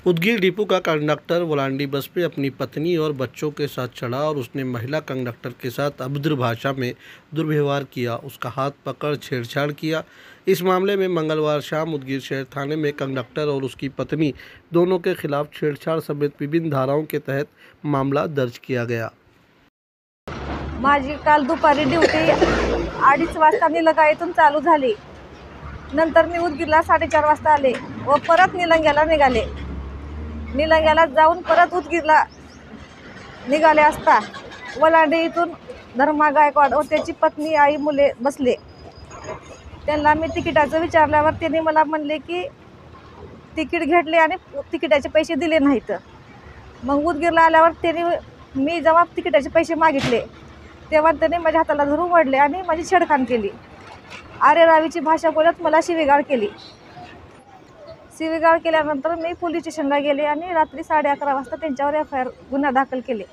Udgir depot का conductor Walandi बस में अपनी पत्नी और बच्चों के साथ चढ़ा और उसने महिला कंडक्टर के साथ अभद्र भाषा में दुर्व्यवहार किया, उसका हाथ पकड़ छेड़छाड़ किया। इस मामले में मंगलवार शाम उदगीर शहर थाने में कंडक्टर और उसकी पत्नी दोनों के खिलाफ छेड़छाड़ समेत विभिन्न धाराओं के तहत मामला दर्ज किया गया। माझी काल दुपारी ड्यूटी 2:30 वाजता निलंग्यातून चालू झाली। नंतर मी उदगीरला 4:30 वाजता आले व परत निलंग्याला निघाले। निलंग्याला जाऊन परत उदगीरला निघाले असता वलांडी इथून धर्मा गायकवाड व त्याची पत्नी आई मुले बसले। त्यांना मी तिकिटाचं विचारल्यावर त्यांनी मला म्हणले की तिकीट घेतले आणि तिकिटाचे पैसे दिले नाहीत। मग उदगीरला आल्यावर त्यांनी मी जेव्हा तिकिटाचे पैसे मागितले तेव्हा त्यांनी माझ्या हाताला धरून ओढले आणि माझी छेडखाण केली। आरेरावीची भाषा बोलत मला शिवीगाळ केली। शिवीगाळ केल्यानंतर मी पोलीस स्टेशनला गेले आणि रात्री 11:30 वाजता त्यांच्यावर FIR गुन्हा दाखल केले।